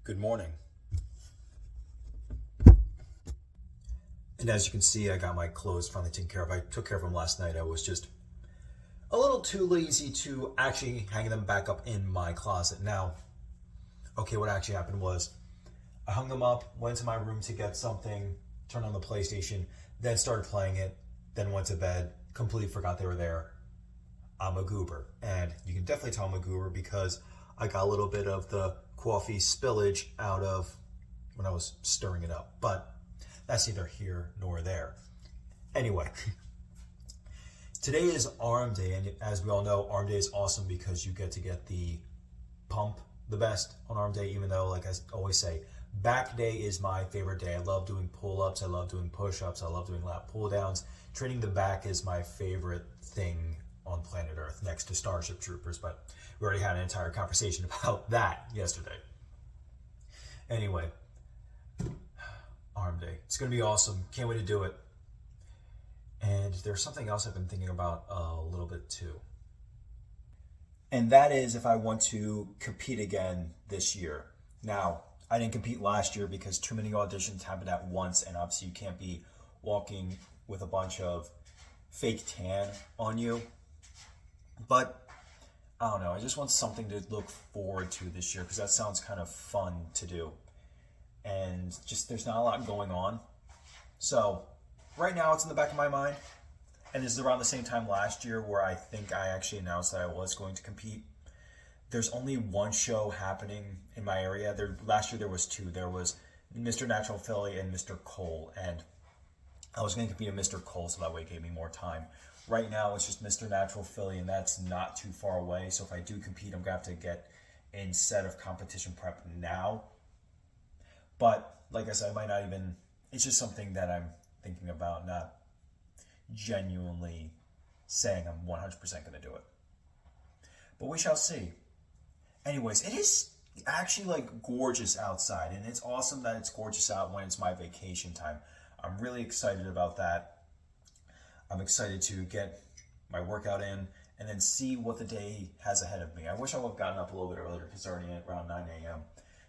Good morning. And as you can see, I got my clothes finally taken care of. I took care of them last night. I was just a little too lazy to actually hang them back up in my closet. Now, okay, what actually happened was I hung them up, went to my room to get something, turned on the PlayStation, then started playing it, then went to bed, completely forgot they were there. I'm a goober. And you can definitely tell I'm a goober because I got a little bit of the coffee spillage out of when I was stirring it up. But that's neither here nor there. Anyway, today is Arm Day, and as we all know, Arm Day is awesome because you get to get the pump the best on Arm Day, even though, like I always say, back day is my favorite day. I love doing pull-ups, I love doing push-ups, I love doing lat pull-downs. Training the back is my favorite thing on planet Earth, next to Starship Troopers, but we already had an entire conversation about that yesterday. Anyway, Arm Day. It's going to be awesome. Can't wait to do it. And there's something else I've been thinking about a little bit too. And that is if I want to compete again this year. Now, I didn't compete last year because too many auditions happened at once, and obviously you can't be walking with a bunch of fake tan on you. But I don't know, I just want something to look forward to this year because that sounds kind of fun to do. And just there's not a lot going on. So right now it's in the back of my mind. And this is around the same time last year where I think I actually announced that I was going to compete. There's only one show happening in my area. Last year there was two. There was Mr. Natural Philly and Mr. Cole. And I was going to compete in Mr. Cole, so that way it gave me more time. Right now it's just Mr. Natural Philly, and that's not too far away. So if I do compete, I'm going to have to get in set of competition prep now. But like I said, I might not even, it's just something that I'm thinking about, not genuinely saying I'm 100% going to do it. But we shall see. Anyways, it is actually like gorgeous outside, and it's awesome that it's gorgeous out when it's my vacation time. I'm really excited about that. I'm excited to get my workout in and then see what the day has ahead of me. I wish I would have gotten up a little bit earlier because it's already around 9 a.m.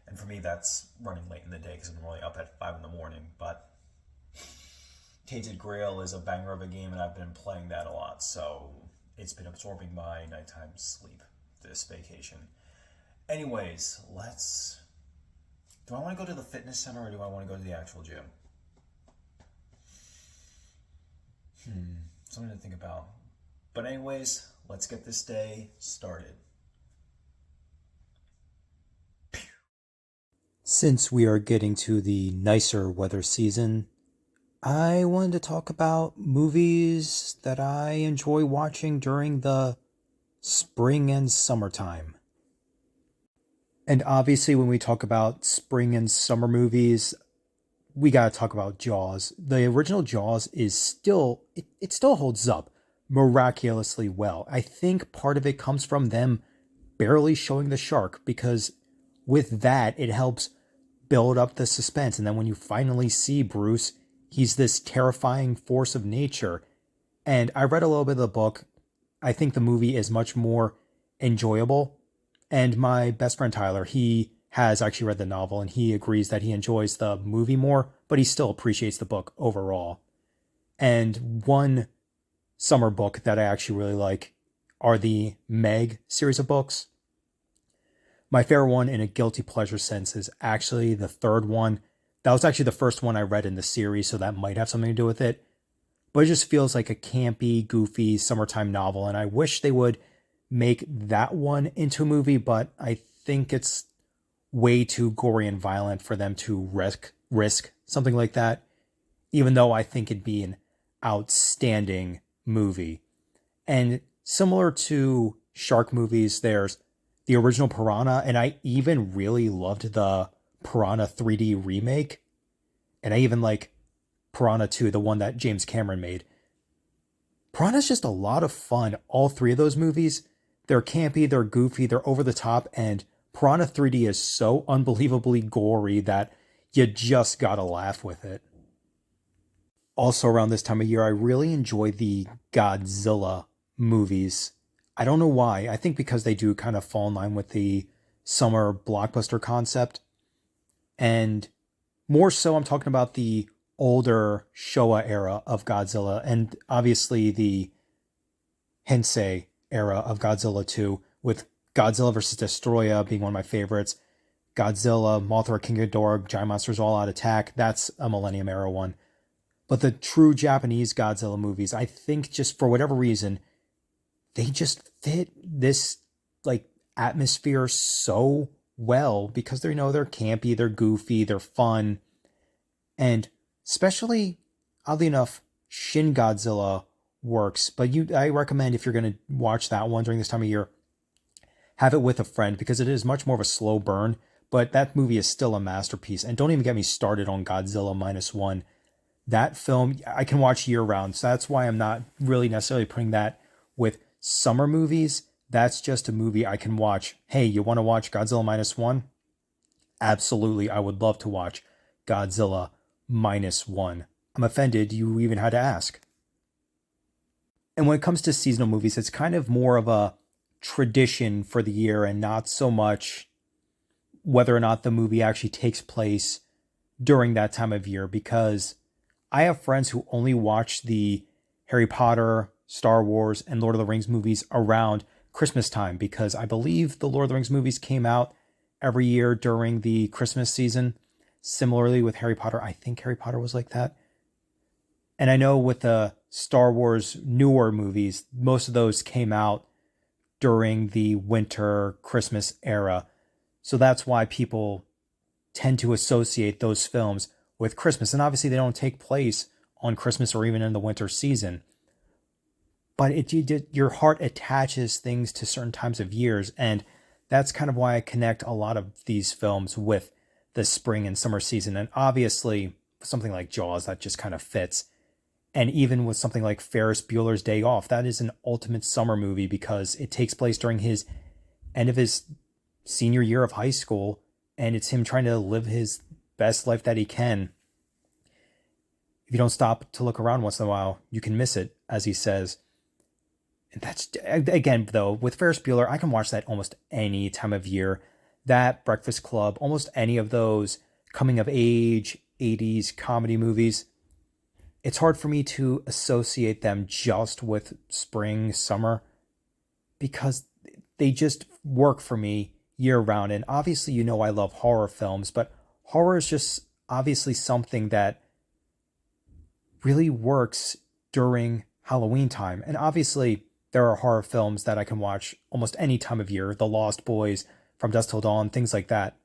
And for me, that's running late in the day because I'm normally up at 5 in the morning. But Tainted Grail is a banger of a game, and I've been playing that a lot. So it's been absorbing my nighttime sleep this vacation. Anyways, do I want to go to the fitness center or do I want to go to the actual gym? Something to think about. But anyways, let's get this day started. Since we are getting to the nicer weather season, I wanted to talk about movies that I enjoy watching during the spring and summertime. And obviously when we talk about spring and summer movies, we gotta talk about Jaws. The original Jaws is still, it still holds up miraculously well. I think part of it comes from them barely showing the shark, because with that, it helps build up the suspense. And then when you finally see Bruce, he's this terrifying force of nature. And I read a little bit of the book. I think the movie is much more enjoyable. And my best friend Tyler, he has actually read the novel, and he agrees that he enjoys the movie more, but he still appreciates the book overall. And one summer book that I actually really like are the Meg series of books. My favorite one in a guilty pleasure sense is actually the third one. That was actually the first one I read in the series, so that might have something to do with it. But it just feels like a campy, goofy summertime novel, and I wish they would make that one into a movie, but I think it's way too gory and violent for them to risk something like that, even though I think it'd be an outstanding movie. And similar to shark movies, there's the original Piranha, and I even really loved the Piranha 3D remake, and I even like Piranha 2, the one that James Cameron made. Piranha's just a lot of fun. All three of those movies, they're campy, they're goofy, they're over the top, and Piranha 3D is so unbelievably gory that you just gotta laugh with it. Also around this time of year, I really enjoy the Godzilla movies. I don't know why. I think because they do kind of fall in line with the summer blockbuster concept. And more so, I'm talking about the older Showa era of Godzilla, and obviously the Heisei era of Godzilla 2, with Godzilla vs. Destoroyah being one of my favorites. Godzilla, Mothra, King Ghidorah, Giant Monsters All Out Attack, that's a Millennium Era one. But the true Japanese Godzilla movies, I think just for whatever reason, they just fit this like atmosphere so well because they're, they're campy, they're goofy, they're fun. And especially, oddly enough, Shin Godzilla works. But I recommend, if you're going to watch that one during this time of year, have it with a friend because it is much more of a slow burn. But that movie is still a masterpiece. And don't even get me started on Godzilla Minus One. That film I can watch year round. So that's why I'm not really necessarily putting that with summer movies. That's just a movie I can watch. Hey, you want to watch Godzilla Minus One? Absolutely. I would love to watch Godzilla Minus One. I'm offended you even had to ask. And when it comes to seasonal movies, it's kind of more of a tradition for the year and not so much whether or not the movie actually takes place during that time of year, because I have friends who only watch the Harry Potter, Star Wars, and Lord of the Rings movies around Christmas time, because I believe the Lord of the Rings movies came out every year during the Christmas season. Similarly with Harry Potter, I think Harry Potter was like that. And I know with the Star Wars newer movies, most of those came out during the winter Christmas era. So that's why people tend to associate those films with Christmas. And obviously they don't take place on Christmas or even in the winter season. But your heart attaches things to certain times of years. And that's kind of why I connect a lot of these films with the spring and summer season. And obviously something like Jaws, that just kind of fits. And even with something like Ferris Bueller's Day Off, that is an ultimate summer movie because it takes place during his end of his senior year of high school. And it's him trying to live his best life that he can. If you don't stop to look around once in a while, you can miss it, as he says. And that's, again, though, with Ferris Bueller, I can watch that almost any time of year. That, Breakfast Club, almost any of those coming of age 80s comedy movies. It's hard for me to associate them just with spring, summer, because they just work for me year round. And obviously, I love horror films, but horror is just obviously something that really works during Halloween time. And obviously, there are horror films that I can watch almost any time of year. The Lost Boys, From Dusk Till Dawn, things like that.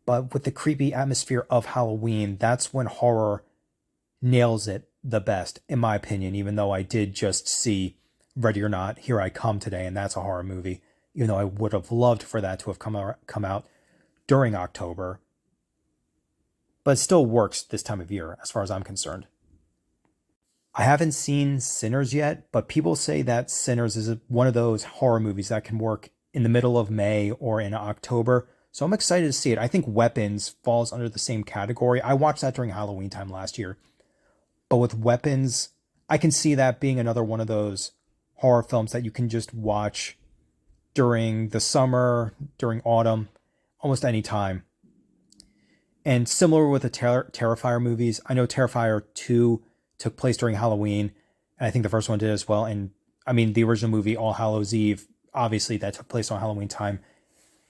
But with the creepy atmosphere of Halloween, that's when horror nails it the best, in my opinion, even though I did just see Ready or Not, Here I Come today, and that's a horror movie, even though I would have loved for that to have come out during October. But it still works this time of year, as far as I'm concerned. I haven't seen Sinners yet, but people say that Sinners is one of those horror movies that can work in the middle of May or in October. So I'm excited to see it. I think Weapons falls under the same category. I watched that during Halloween time last year. But with Weapons, I can see that being another one of those horror films that you can just watch during the summer, during autumn, almost any time. And similar with the Terrifier movies, I know Terrifier 2 took place during Halloween, and I think the first one did as well. And I mean, the original movie, All Hallows Eve, obviously that took place on Halloween time.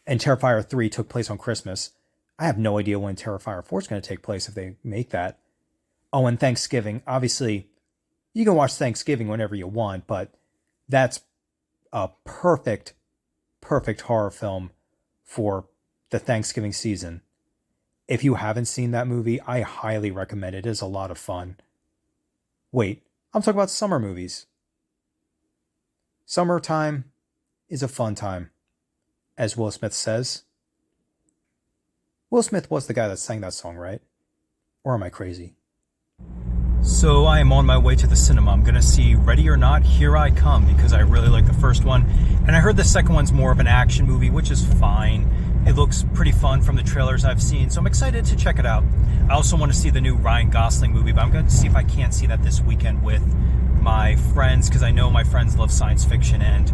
And Terrifier 3 took place on Christmas. I have no idea when Terrifier 4 is going to take place if they make that. Oh, and Thanksgiving. Obviously, you can watch Thanksgiving whenever you want, but that's a perfect horror film for the Thanksgiving season. If you haven't seen that movie, I highly recommend it. It is a lot of fun. Wait, I'm talking about summer movies. Summertime is a fun time, as Will Smith says. Will Smith was the guy that sang that song, right? Or am I crazy? So I am on my way to the cinema. I'm going to see Ready or Not, Here I Come, because I really like the first one. And I heard the second one's more of an action movie, which is fine. It looks pretty fun from the trailers I've seen, so I'm excited to check it out. I also want to see the new Ryan Gosling movie, but I'm going to see if I can't see that this weekend with my friends, because I know my friends love science fiction, and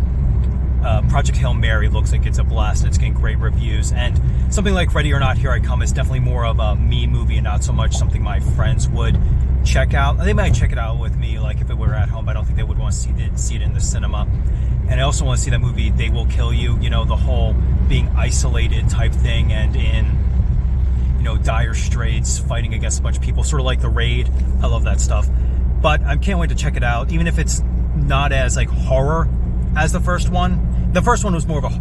Project Hail Mary looks like it's a blast and it's getting great reviews. And something like Ready or Not, Here I Come is definitely more of a me movie and not so much something my friends would check out. They might check it out with me, like if it were at home, but I don't think they would want to see it in the cinema. And I also want to see that movie, They Will Kill You, you know, the whole being isolated type thing and in, you know, dire straits, fighting against a bunch of people, sort of like The Raid. I love that stuff. But I can't wait to check it out, even if it's not as like horror as the first one. The first one was more of a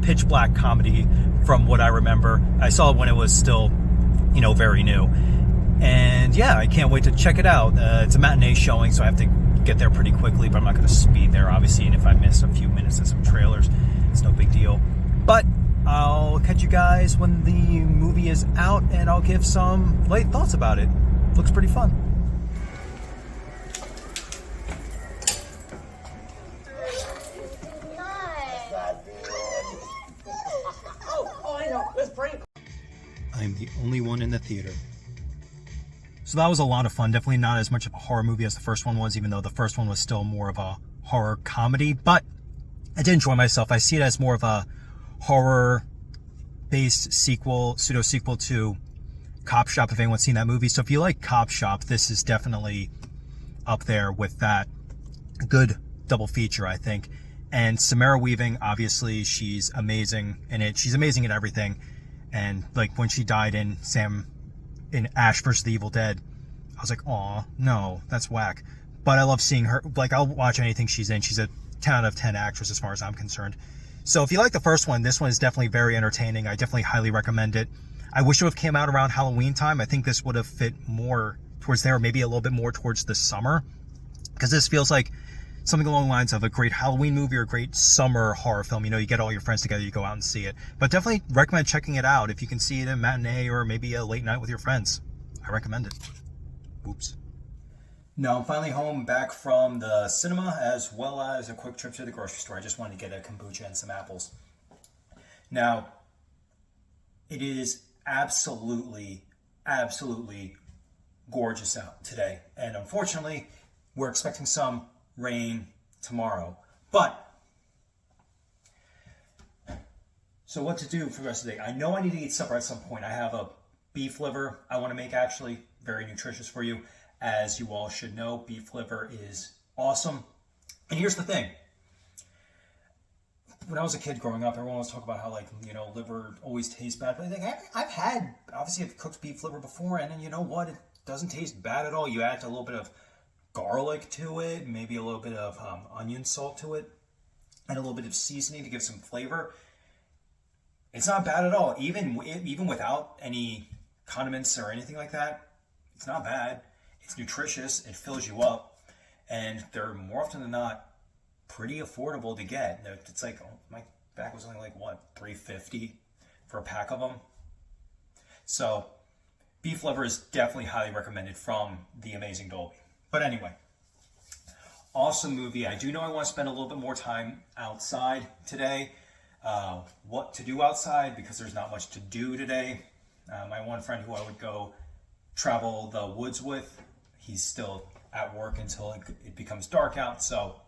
pitch black comedy from what I remember. I saw it when it was still, you know, very new. And yeah, I can't wait to check it out. It's a matinee showing, so I have to get there pretty quickly, but I'm not going to speed there, obviously. And if I miss a few minutes of some trailers, it's no big deal. But I'll catch you guys when the movie is out, and I'll give some late thoughts about it. Looks pretty fun. I'm the only one in the theater. So that was a lot of fun. Definitely not as much of a horror movie as the first one was, even though the first one was still more of a horror comedy. But I did enjoy myself. I see it as more of a horror-based sequel, pseudo-sequel to Cop Shop, if anyone's seen that movie. So if you like Cop Shop, this is definitely up there with that. Good double feature, I think. And Samara Weaving, obviously, she's amazing in it. She's amazing at everything. And like when she died in Ash vs. the Evil Dead, I was like, aw, no, that's whack. But I love seeing her. Like, I'll watch anything she's in. She's a 10 out of 10 actress as far as I'm concerned. So if you like the first one, this one is definitely very entertaining. I definitely highly recommend it. I wish it would have came out around Halloween time. I think this would have fit more towards there, or maybe a little bit more towards the summer. Because this feels like something along the lines of a great Halloween movie or a great summer horror film. You know, you get all your friends together, you go out and see it. But definitely recommend checking it out if you can see it in a matinee or maybe a late night with your friends. I recommend it. Oops. Now I'm finally home, back from the cinema, as well as a quick trip to the grocery store. I just wanted to get a kombucha and some apples. Now, it is absolutely gorgeous out today. And unfortunately, we're expecting some rain tomorrow. But, so what to do for the rest of the day? I know I need to eat supper at some point. I have a beef liver I want to make, actually. Very nutritious for you. As you all should know, beef liver is awesome. And here's the thing. When I was a kid growing up, everyone was talking about how, like, you know, liver always tastes bad. But I've had, obviously, I've cooked beef liver before, and then you know what? It doesn't taste bad at all. You add a little bit of garlic to it, maybe a little bit of onion salt to it, and a little bit of seasoning to give some flavor. It's not bad at all. Even without any condiments or anything like that, it's not bad. It's nutritious. It fills you up, and they're more often than not pretty affordable to get. It's like, oh, my bag was only like what, $3.50 for a pack of them. So beef liver is definitely highly recommended from the amazing Dolby. But anyway, awesome movie. I do know I want to spend a little bit more time outside today. What to do outside, because there's not much to do today. My one friend who I would go travel the woods with, he's still at work until it becomes dark out, so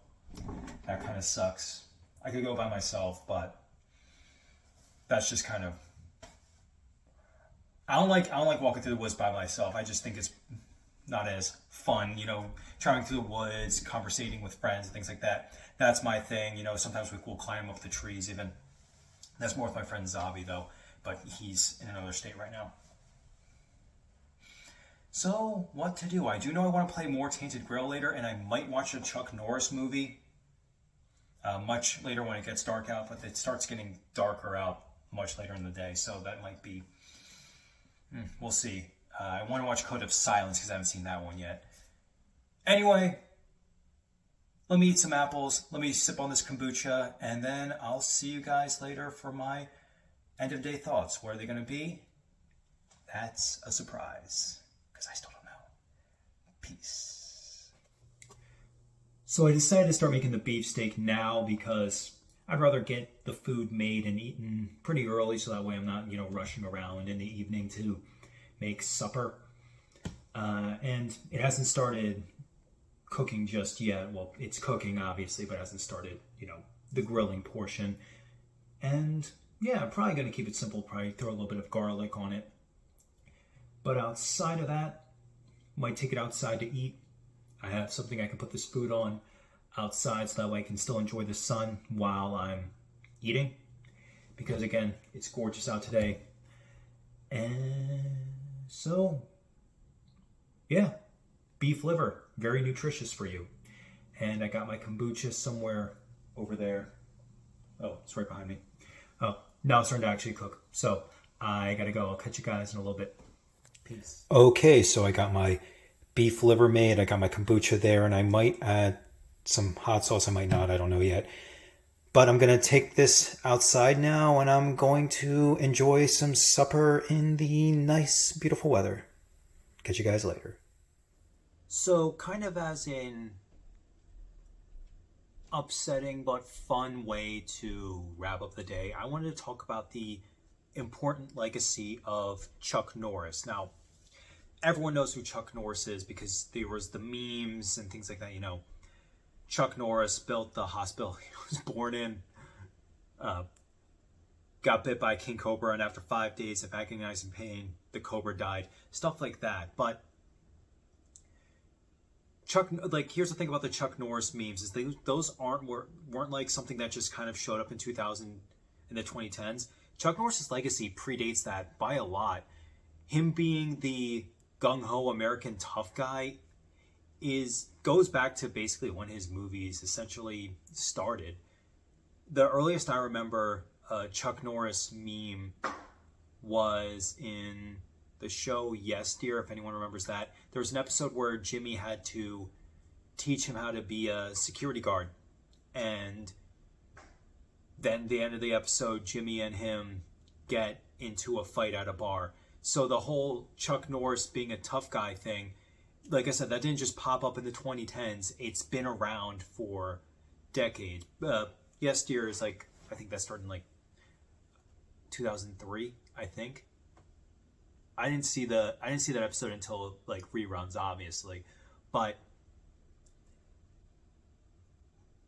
that kind of sucks. I could go by myself, but that's just kind of, I don't like walking through the woods by myself. I just think it's not as fun, you know, traveling through the woods, conversating with friends and things like that. That's my thing. You know, sometimes we'll climb up the trees even. That's more with my friend Zabi though, but he's in another state right now. So what to do? I do know I want to play more Tainted Grail later, and I might watch a Chuck Norris movie much later when it gets dark out, but it starts getting darker out much later in the day, so that might be, we'll see. I want to watch Code of Silence because I haven't seen that one yet. Anyway, let me eat some apples, let me sip on this kombucha, and then I'll see you guys later for my end of day thoughts. Where are they going to be? That's a surprise, because I still don't know. Peace. So I decided to start making the beefsteak now because I'd rather get the food made and eaten pretty early, so that way I'm not, you know, rushing around in the evening to make supper. And it hasn't started cooking just yet. Well, it's cooking obviously, but it hasn't started, you know, the grilling portion. And yeah, I'm probably going to keep it simple, probably throw a little bit of garlic on it. But outside of that, might take it outside to eat. I have something I can put this food on outside so that way I can still enjoy the sun while I'm eating. Because again, it's gorgeous out today. And so, yeah, beef liver, very nutritious for you. And I got my kombucha somewhere over there. Oh, it's right behind me. Oh, now it's starting to actually cook. So I gotta go. I'll catch you guys in a little bit. Peace. Okay, so I got my beef liver made. I got my kombucha there, and I might add some hot sauce. I might not. I don't know yet. But I'm going to take this outside now, and I'm going to enjoy some supper in the nice, beautiful weather. Catch you guys later. So, kind of as an upsetting but fun way to wrap up the day, I wanted to talk about the important legacy of Chuck Norris. Now, everyone knows who Chuck Norris is because there was the memes and things like that, you know. Chuck Norris built the hospital he was born in, got bit by a king cobra, and after 5 days of agonizing pain, the cobra died. Stuff like that. But here's the thing about the Chuck Norris memes is those weren't like something that just kind of showed up in 2000 in the 2010s. Chuck Norris's legacy predates that by a lot. Him being the gung-ho American tough guy goes back to basically when his movies essentially started. The earliest I remember Chuck Norris meme was in the show Yes Dear, if anyone remembers that. There was an episode where Jimmy had to teach him how to be a security guard. And then the end of the episode, Jimmy and him get into a fight at a bar. So the whole Chuck Norris being a tough guy thing, like I said, that didn't just pop up in the 2010s. It's been around for decades. Yes Dear is like, I think that started in like 2003, I think. I didn't see that episode until like reruns, obviously. But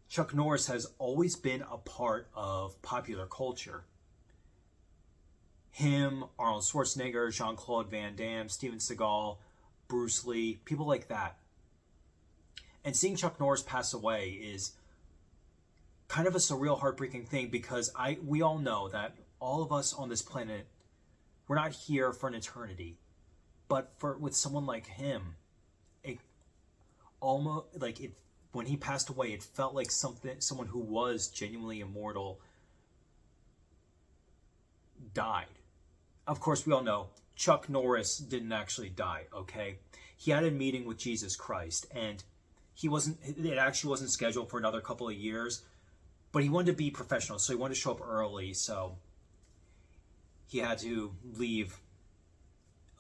Chuck Norris has always been a part of popular culture. Him, Arnold Schwarzenegger, Jean-Claude Van Damme, Steven Seagal, Bruce Lee, people like that. And seeing Chuck Norris pass away is kind of a surreal, heartbreaking thing because we all know that all of us on this planet, we're not here for an eternity. But with someone like him, it almost like it when he passed away, it felt like someone who was genuinely immortal died. Of course, we all know Chuck Norris didn't actually die, okay? He had a meeting with Jesus Christ, and it actually wasn't scheduled for another couple of years, but he wanted to be professional, so he wanted to show up early, so he had to leave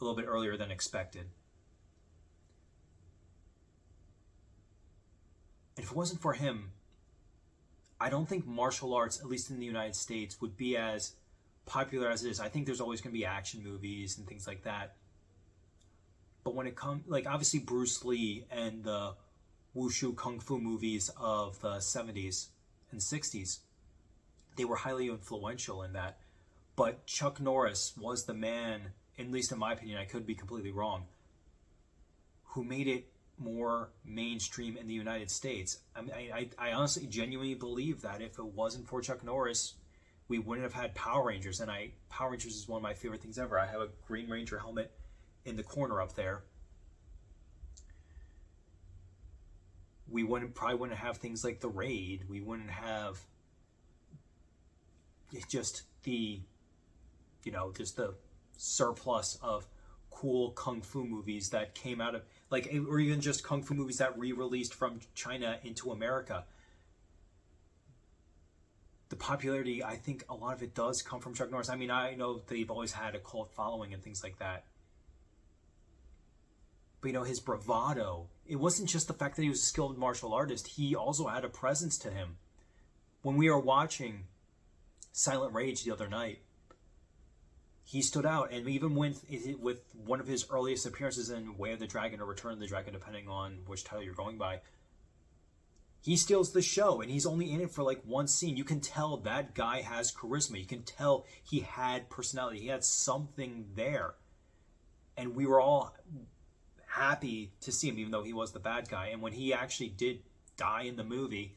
a little bit earlier than expected. And if it wasn't for him, I don't think martial arts, at least in the United States, would be as popular as it is. I think there's always going to be action movies and things like that. But when it comes, like obviously Bruce Lee and the wushu kung fu movies of the 70s and 60s, they were highly influential in that. But Chuck Norris was the man, at least in my opinion, I could be completely wrong, who made it more mainstream in the United States. I honestly, genuinely believe that if it wasn't for Chuck Norris, we wouldn't have had Power Rangers. And Power Rangers is one of my favorite things ever. I have a Green Ranger helmet in the corner up there. We probably wouldn't have things like The Raid. We wouldn't have just the surplus of cool kung fu movies that came out of, like, or even just kung fu movies that re-released from China into America. The popularity, I think a lot of it does come from Chuck Norris. I mean, I know they've always had a cult following and things like that. But, his bravado, it wasn't just the fact that he was a skilled martial artist. He also had a presence to him. When we were watching Silent Rage the other night, he stood out, and even with one of his earliest appearances in Way of the Dragon or Return of the Dragon, depending on which title you're going by, He steals the show, and he's only in it for like one scene. You can tell that guy has charisma. You can tell he had personality. He had something there. And we were all happy to see him, even though he was the bad guy. And when he actually did die in the movie,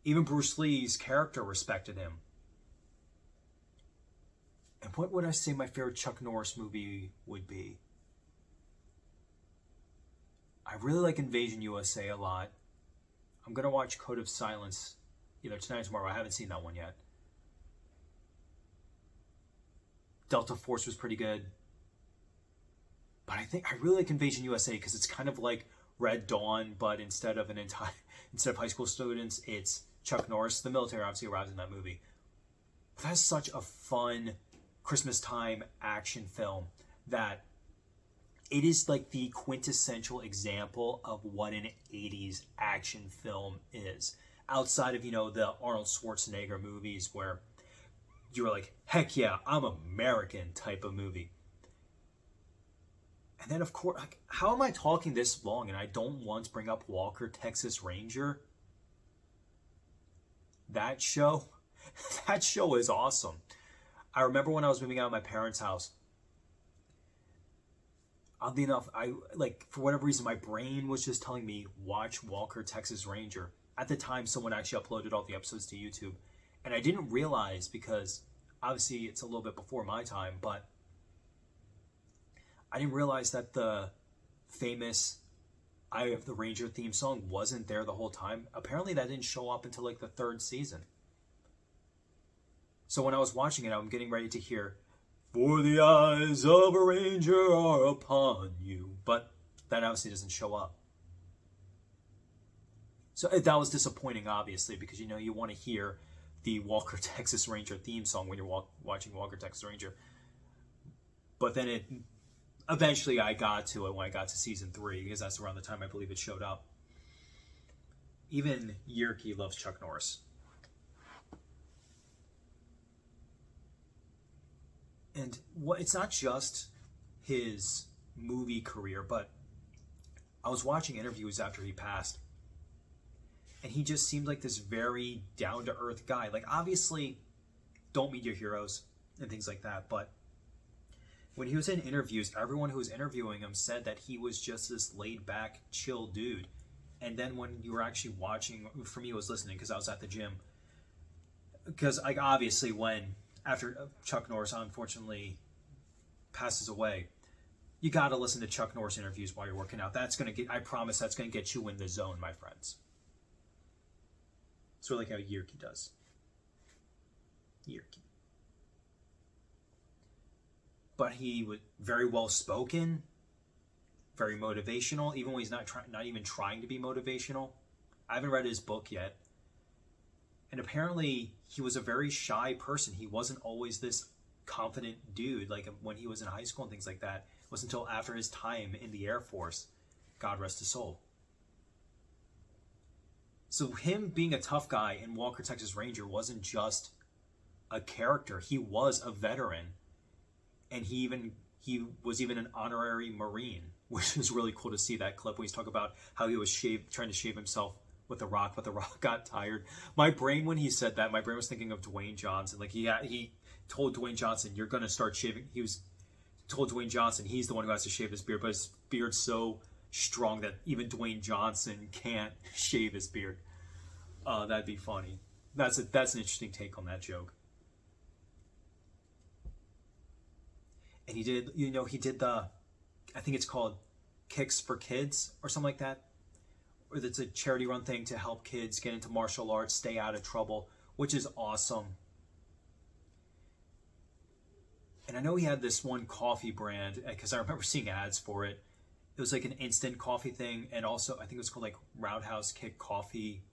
even Bruce Lee's character respected him. And what would I say my favorite Chuck Norris movie would be? I really like Invasion USA a lot. I'm going to watch Code of Silence either tonight or tomorrow. I haven't seen that one yet. Delta Force was pretty good. But I really like Invasion USA because it's kind of like Red Dawn, but instead of high school students, it's Chuck Norris. The military obviously arrives in that movie. But that's such a fun Christmas time action film that it is like the quintessential example of what an 80s action film is. Outside of, the Arnold Schwarzenegger movies where you're like, heck yeah, I'm American type of movie. And then, of course, like, how am I talking this long and I don't once bring up Walker, Texas Ranger? That show is awesome. I remember when I was moving out of my parents' house, oddly enough, for whatever reason, my brain was just telling me, watch Walker, Texas Ranger. At the time, someone actually uploaded all the episodes to YouTube. And I didn't realize, because obviously it's a little bit before my time, but I didn't realize that the famous Eye of the Ranger theme song wasn't there the whole time. Apparently that didn't show up until like the third season. So when I was watching it, I'm getting ready to hear, "For the eyes of a ranger are upon you." But that obviously doesn't show up. So that was disappointing, obviously, because you want to hear the Walker, Texas Ranger theme song when you're watching Walker, Texas Ranger. But then eventually I got to it when I got to season 3, because that's around the time I believe it showed up. Even Yerke loves Chuck Norris. And it's not just his movie career, but I was watching interviews after he passed, and he just seemed like this very down-to-earth guy. Like, obviously, don't meet your heroes and things like that, but when he was in interviews, everyone who was interviewing him said that he was just this laid-back, chill dude. And then when you were actually watching, for me it was listening because I was at the gym, because obviously after Chuck Norris unfortunately passes away, you got to listen to Chuck Norris interviews while you're working out. I promise that's going to get you in the zone, my friends. It's really like how Yerke does. Yerke. But he was very well spoken, very motivational, even when he's not even trying to be motivational. I haven't read his book yet. And apparently he was a very shy person. He wasn't always this confident dude, like when he was in high school and things like that. It wasn't until after his time in the Air Force, God rest his soul. So him being a tough guy in Walker, Texas Ranger wasn't just a character. He was a veteran. And he was even an honorary Marine, which is really cool to see that clip when he's talking about how he was trying to shave himself with The Rock, but The Rock got tired. My brain, when he said that, was thinking of Dwayne Johnson. Like he told Dwayne Johnson, "You're gonna start shaving." He told Dwayne Johnson he's the one who has to shave his beard, but his beard's so strong that even Dwayne Johnson can't shave his beard. That'd be funny. That's an interesting take on that joke. And he did the, I think it's called Kicks for Kids or something like that. Or it's a charity run thing to help kids get into martial arts, stay out of trouble, which is awesome. And I know he had this one coffee brand, because I remember seeing ads for it. It was like an instant coffee thing, and also I think it was called like Roundhouse Kick Coffee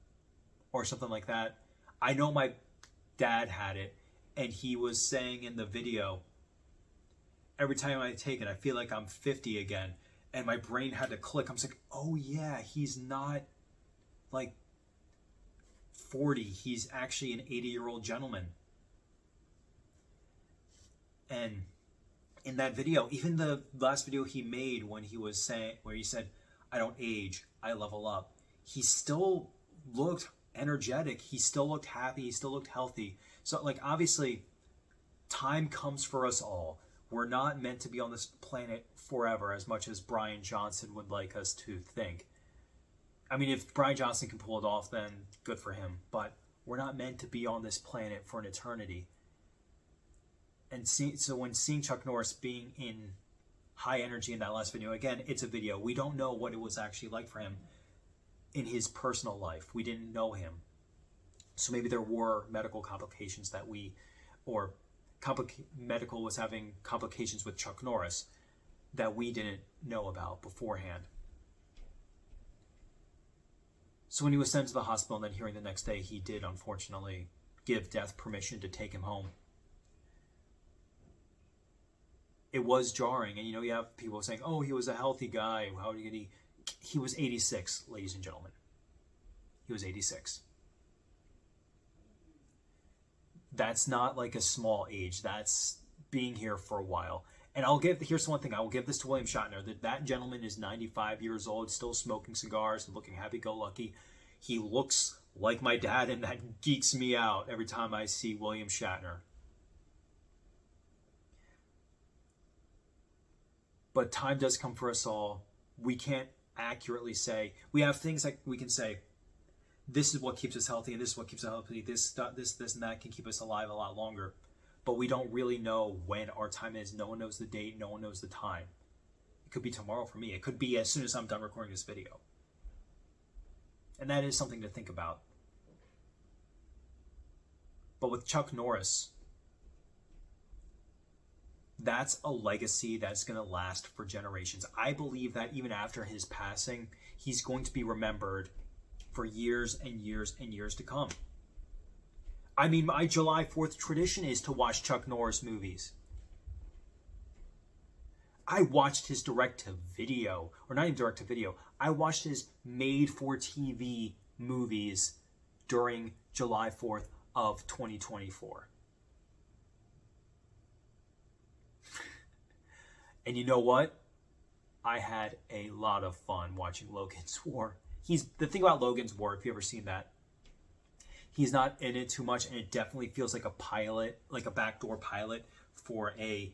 or something like that. I know my dad had it, and he was saying in the video, every time I take it, I feel like I'm 50 again. And my brain had to click. I'm just like, oh yeah, he's not like 40. He's actually an 80-year-old gentleman. And in that video, even the last video he made where he said, "I don't age, I level up," he still looked energetic. He still looked happy. He still looked healthy. So, like, obviously, time comes for us all. We're not meant to be on this planet forever, as much as Brian Johnson would like us to think. I mean, if Brian Johnson can pull it off, then good for him. But we're not meant to be on this planet for an eternity. And so when seeing Chuck Norris being in high energy in that last video, again, it's a video. We don't know what it was actually like for him in his personal life. We didn't know him. So maybe there were medical complications that medical was having complications with Chuck Norris that we didn't know about beforehand. So when he was sent to the hospital and then hearing the next day he did unfortunately give death permission to take him home, it was jarring. And you have people saying, oh, he was a healthy guy, how did he was 86, ladies and gentlemen. He was 86. That's not like a small age. That's being here for a while. And here's one thing, I will give this to William Shatner, that gentleman is 95 years old, still smoking cigars and looking happy-go-lucky. He looks like my dad, and that geeks me out every time I see William Shatner. But time does come for us all. We can't accurately say. We have things like we can say, this is what keeps us healthy, and this is what keeps us healthy. This, and that can keep us alive a lot longer. But we don't really know when our time is. No one knows the date. No one knows the time. It could be tomorrow for me. It could be as soon as I'm done recording this video. And that is something to think about. But with Chuck Norris, that's a legacy that's going to last for generations. I believe that even after his passing, he's going to be remembered for years and years and years to come. I mean, my July 4th tradition is to watch Chuck Norris movies. I watched his direct-to-video, or not even direct-to-video, I watched his made-for-TV movies during July 4th of 2024. And you know what? I had a lot of fun watching Logan's War. The thing about Logan's War, if you've ever seen that, he's not in it too much, and it definitely feels like a pilot, like a backdoor pilot for a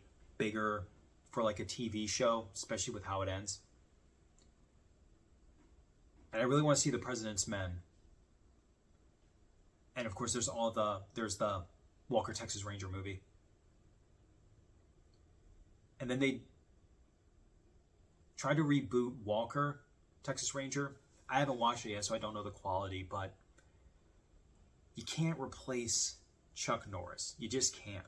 TV show, especially with how it ends. And I really want to see The President's Men. And of course, there's the Walker, Texas Ranger movie. And then they tried to reboot Walker, Texas Ranger. I haven't watched it yet, so I don't know the quality, but you can't replace Chuck Norris. You just can't.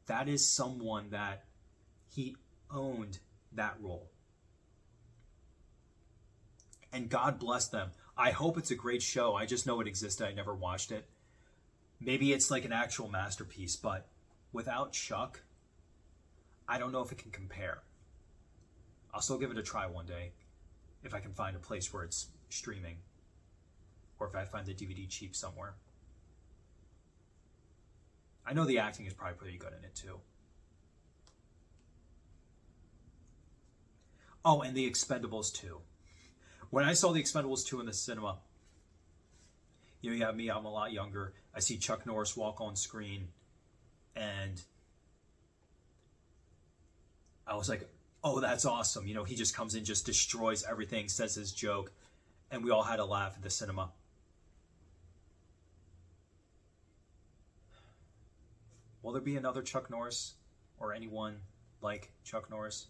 That is someone that he owned that role. And God bless them. I hope it's a great show. I just know it existed. I never watched it. Maybe it's like an actual masterpiece, but without Chuck, I don't know if it can compare. I'll still give it a try one day if I can find a place where it's streaming, or if I find the DVD cheap somewhere. I know the acting is probably pretty good in it too. Oh, and The Expendables 2. When I saw The Expendables 2 in the cinema, you have me, I'm a lot younger. I see Chuck Norris walk on screen, and I was like, oh, that's awesome. He just comes in, just destroys everything, says his joke, and we all had a laugh at the cinema. Will there be another Chuck Norris or anyone like Chuck Norris?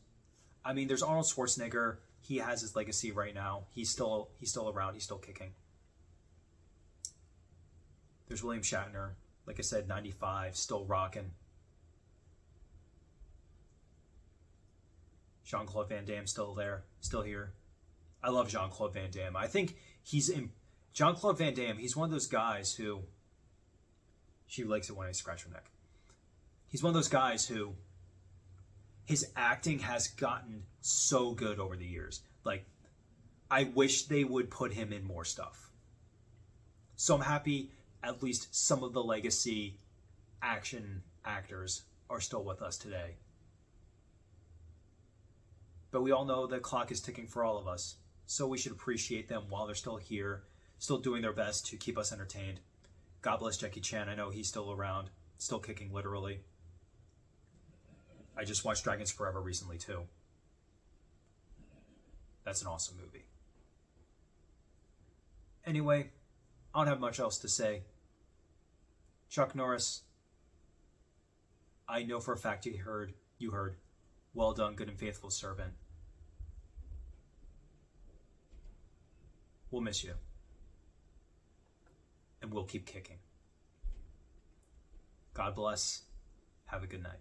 I mean, there's Arnold Schwarzenegger. He has his legacy right now. He's still around. He's still kicking. There's William Shatner. Like I said, 95, still rocking. Jean-Claude Van Damme still there, still here. I love Jean-Claude Van Damme. I think Jean-Claude Van Damme, he's one of those guys who, she likes it when I scratch her neck. He's one of those guys who, his acting has gotten so good over the years. Like, I wish they would put him in more stuff. So I'm happy at least some of the legacy action actors are still with us today. But we all know the clock is ticking for all of us. So we should appreciate them while they're still here, still doing their best to keep us entertained. God bless Jackie Chan. I know he's still around, still kicking literally. I just watched Dragons Forever recently too. That's an awesome movie. Anyway, I don't have much else to say. Chuck Norris, I know for a fact you heard, well done, good and faithful servant. We'll miss you. And we'll keep kicking. God bless. Have a good night.